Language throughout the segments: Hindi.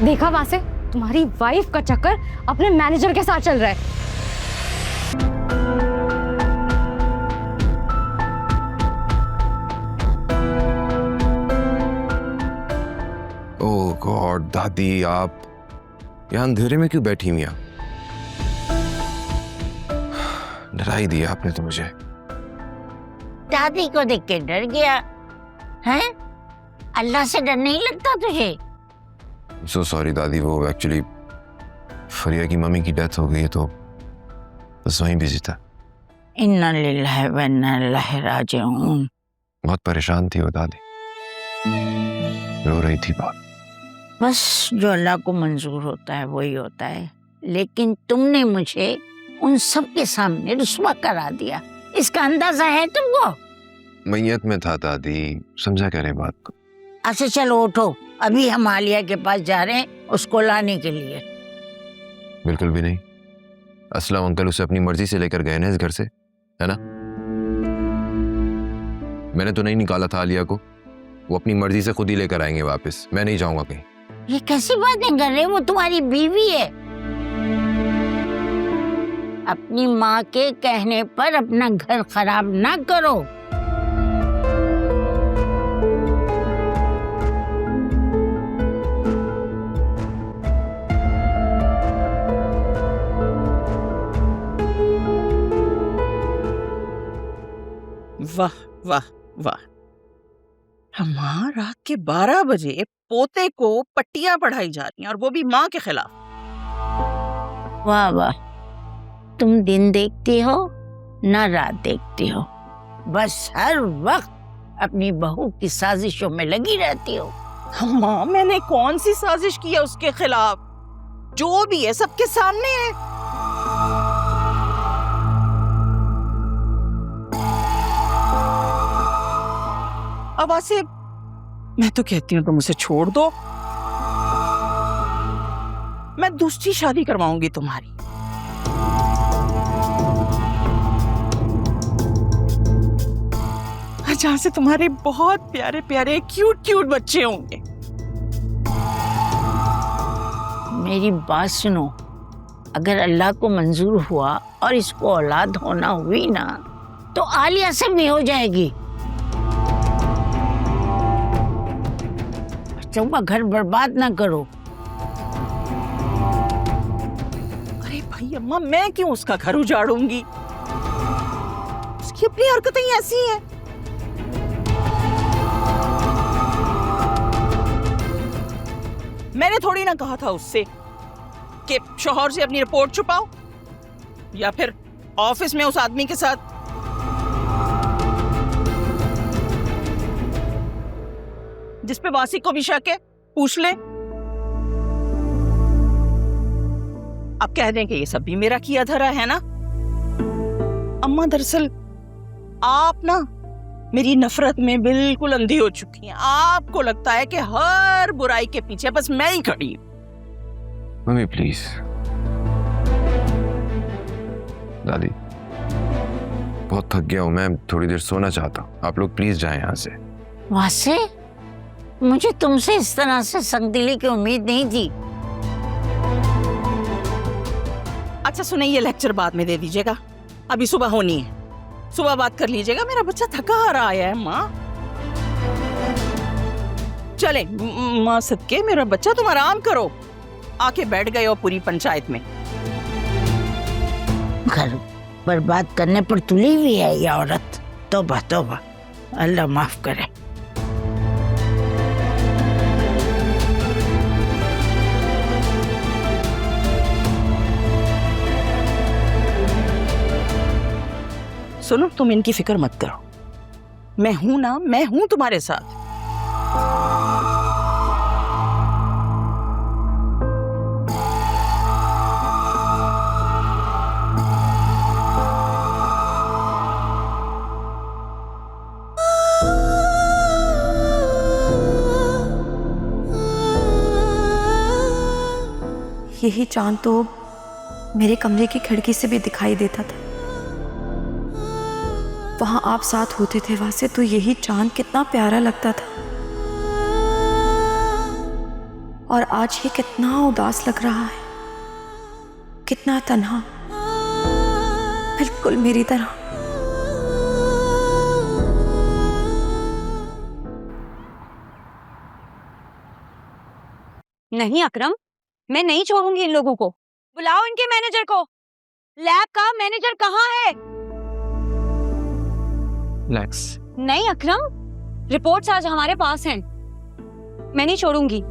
देखा वहां से, तुम्हारी वाइफ का चक्कर अपने मैनेजर के साथ चल रहा है। ओह गॉड दादी, आप यहाँ अंधेरे में क्यों बैठी हुई हैं? डरा ही दिया आपने तो मुझे। दादी को देख के डर गया हैं? अल्लाह से डर नहीं लगता तुझे? सो सॉरी दादी, वो एक्चुअली फरिया की मम्मी की डेथ हो गई है तो बस वहीं बिजी था। इन्ना लिल्लाहि व इन्ना इलैहि राजिऊन। बहुत परेशान थी वो दादी, रो रही थी बहुत। बस जो अल्लाह को मंजूर होता है वही होता है, लेकिन तुमने मुझे उन सब के सामने रुस्वा करा दिया, इसका अंदाजा है तुमको? मैयत में था दादी, समझा क्या रे बात को। अच्छा चलो उठो, अभी हम आलिया के पास जा रहे हैं उसको लाने के लिए। बिल्कुल भी नहीं, असलम अंकल उसे अपनी मर्जी से लेकर गए ना इस घर से, है ना? मैंने तो नहीं निकाला था आलिया को, वो अपनी मर्जी से खुद ही लेकर आएंगे वापस, मैं नहीं जाऊंगा कहीं। ये कैसी बातें कर रहे हो? वो तुम्हारी बीवी है। अपनी माँ के कहने पर अपना घर खराब ना करो। वाह वाह वाह, अम्मा रात के 12 बजे पोते को पट्टियां पढ़ाई जा रही हैं और वो भी माँ के खिलाफ। वाह वाह, तुम दिन देखती हो ना रात देखती हो, बस हर वक्त अपनी बहू की साजिशों में लगी रहती हो। अम्मा मैंने कौन सी साजिश की है उसके खिलाफ? जो भी है सबके सामने है। अब आसे मैं तो कहती हूँ तुम उसे छोड़ दो, मैं दूसरी शादी करवाऊंगी तुम्हारी। जहाँ से तुम्हारे बहुत प्यारे प्यारे क्यूट क्यूट बच्चे होंगे। मेरी बात सुनो, अगर अल्लाह को मंजूर हुआ और इसको औलाद होना हुई ना, तो आलिया से भी हो जाएगी। बच्चों का घर बर्बाद ना करो। अरे भाई अम्मा, मैं क्यों उसका घर उजाड़ूंगी? उसकी अपनी हरकतें ही ऐसी हैं। मैंने थोड़ी ना कहा था उससे कि शौहर से अपनी रिपोर्ट छुपाओ या फिर ऑफिस में उस आदमी के साथ। जिस पे वासी को भी शक है पूछ ले। अब कह दें कि ये सब भी मेरा किया धरा है ना। अम्मा दरअसल आप ना मेरी नफरत में बिल्कुल अंधी हो चुकी हैं। आपको लगता है कि हर बुराई के पीछे बस मैं ही खड़ी हूं। Mummy please. दादी बहुत थक गया हूं मैं, थोड़ी देर सोना चाहता हूं, आप लोग प्लीज जाएं यहाँ से। वासे, मुझे तुमसे इस तरह से संगदिली की उम्मीद नहीं थी। अच्छा सुनिए, ये लेक्चर बाद में दे दीजिएगा, अभी सुबह होनी है, सुबह बात कर लीजिएगा। मेरा बच्चा थका आ रहा है माँ। चले माँ सदके, मेरा बच्चा तुम आराम करो। आके बैठ गए हो पूरी पंचायत में। घर बर्बाद करने पर तुली हुई है ये औरत। तौबा तौबा, अल्लाह माफ करे। सुनो, तुम इनकी फिक्र मत करो, मैं हूं ना, मैं हूं तुम्हारे साथ। यही चांद तो मेरे कमरे की खिड़की से भी दिखाई देता था। वहां आप साथ होते थे वासे, तो यही चांद कितना प्यारा लगता था। और आज ये कितना उदास लग रहा है, कितना तन्हा, बिल्कुल मेरी तरह। नहीं अकरम, मैं नहीं छोड़ूंगी इन लोगों को। बुलाओ इनके मैनेजर को। लैब का मैनेजर कहाँ है? रिलैक्स। नहीं अकरम, रिपोर्ट्स आज हमारे पास हैं। मैं नहीं छोड़ूंगी।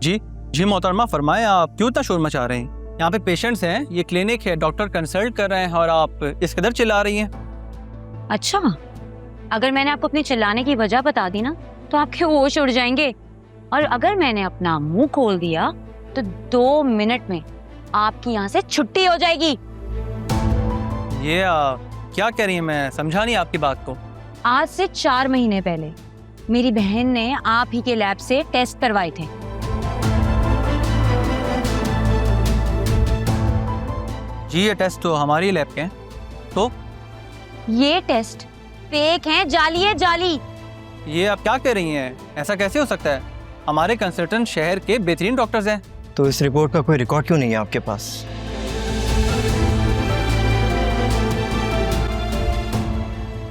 जी मोहतरमा, फरमाएं, आप क्यों इतना शोर मचा रहे हैं? यहाँ पे पेशेंट्स हैं, ये क्लिनिक है, डॉक्टर कंसल्ट कर रहे हैं और आप इस कदर चिल्ला रही हैं। अच्छा, अगर मैंने आपको अपने चिल्लाने की वजह बता दी ना तो आपके होश उड़ जाएंगे, और अगर मैंने अपना मुंह खोल दिया तो 2 मिनट में आपकी यहाँ से छुट्टी हो जाएगी। ये क्या कह रही हैं? मैं समझा नहीं आपकी बात को। आज से 4 महीने पहले मेरी बहन ने आप ही के लैब से टेस्ट करवाए थे। जी ये टेस्ट तो हमारी लैब के हैं। तो ये टेस्ट फेक हैं, जाली है, जाली। ये आप क्या कह रही हैं? ऐसा कैसे हो सकता है? हमारे कंसल्टेंट शहर के बेहतरीन डॉक्टर्स हैं। तो इस रिपोर्ट का कोई रिकॉर्ड क्यों नहीं है आपके पास?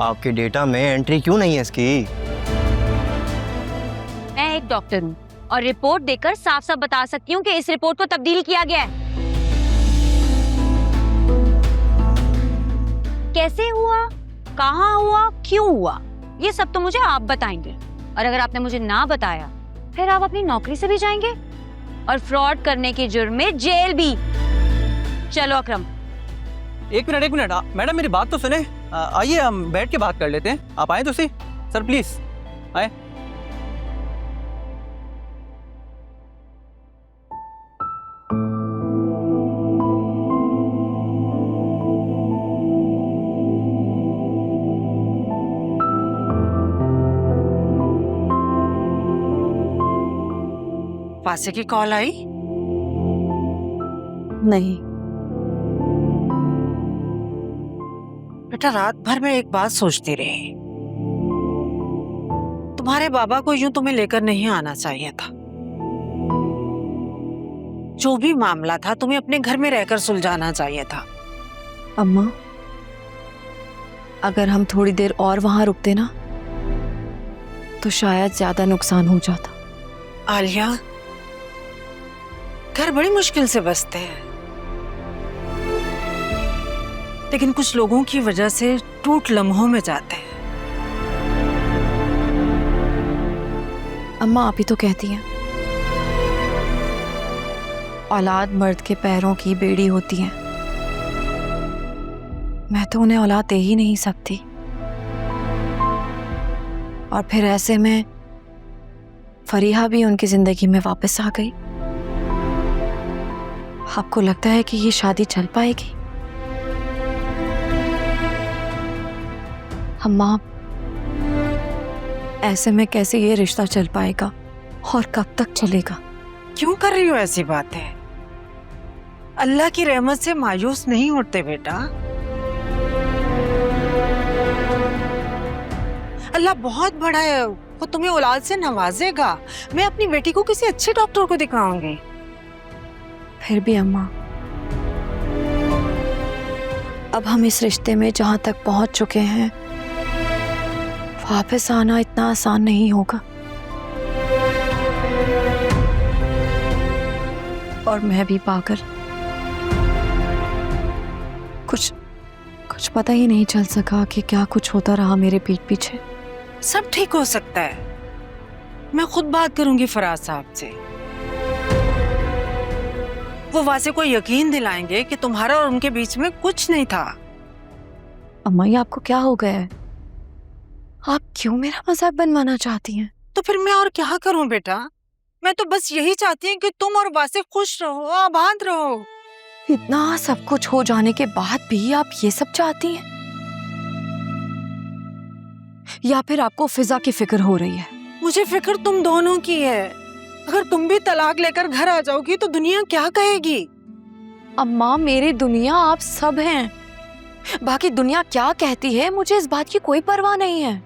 आपके डेटा में एंट्री क्यों नहीं है इसकी? मैं एक डॉक्टर हूँ और रिपोर्ट देखकर साफ साफ बता सकती हूँ कि इस रिपोर्ट को तब्दील किया गया है। कैसे हुआ, कहाँ हुआ, क्यों हुआ, ये सब तो मुझे आप बताएंगे। और अगर आपने मुझे ना बताया फिर आप अपनी नौकरी से भी जाएंगे और फ्रॉड करने के जुर्म में जेल भी। चलो अकरम। एक मिनट मैडम, मेरी बात तो सुने। आइए हम बैठ के बात कर लेते हैं। आप आए तो सही। सर प्लीज आए। वासे की कॉल आई? नहीं। बेटा रात भर में एक बात सोचती रही, तुम्हारे बाबा को यूं तुम्हें लेकर नहीं आना चाहिए था। जो भी मामला था तुम्हें अपने घर में रहकर सुलझाना चाहिए था। अम्मा, अगर हम थोड़ी देर और वहां रुकते ना तो शायद ज्यादा नुकसान हो जाता। आलिया, घर बड़ी मुश्किल से बसते हैं, लेकिन कुछ लोगों की वजह से टूट लम्हों में जाते हैं। अम्मा आप ही तो कहती हैं औलाद मर्द के पैरों की बेड़ी होती है। मैं तो उन्हें औलाद दे ही नहीं सकती, और फिर ऐसे में फरीहा भी उनकी जिंदगी में वापस आ गई। आपको लगता है कि ये शादी चल पाएगी? अम्मा, ऐसे में कैसे ये रिश्ता चल पाएगा और कब तक चलेगा? क्यों कर रही हो ऐसी बातें? अल्लाह की रहमत से मायूस नहीं होते बेटा। अल्लाह बहुत बड़ा है, वो तुम्हें औलाद से नवाजेगा। मैं अपनी बेटी को किसी अच्छे डॉक्टर को दिखाऊंगी। फिर भी अम्मा, अब हम इस रिश्ते में जहां तक पहुंच चुके हैं वापस आना इतना आसान नहीं होगा। और मैं भी पागल, कुछ पता ही नहीं चल सका कि क्या कुछ होता रहा मेरे पीठ पीछे। सब ठीक हो सकता है, मैं खुद बात करूंगी फराज साहब से। वो वासे को यकीन दिलाएंगे कि तुम्हारा और उनके बीच में कुछ नहीं था। अम्मा, ये आपको क्या हो गया है? आप क्यों मेरा मजाक बनवाना चाहती हैं? तो फिर मैं और क्या करूं बेटा? मैं तो बस यही चाहती हूँ कि तुम और वासे खुश रहो, आबाद रहो। इतना सब कुछ हो जाने के बाद भी आप ये सब चाहती हैं? या फिर आपको फिजा की फिक्र हो रही है? मुझे फिक्र तुम दोनों की है। अगर तुम भी तलाक लेकर घर आ जाओगी तो दुनिया क्या कहेगी? अम्मा, मेरी दुनिया आप सब हैं। बाकी दुनिया क्या कहती है मुझे इस बात की कोई परवाह नहीं है।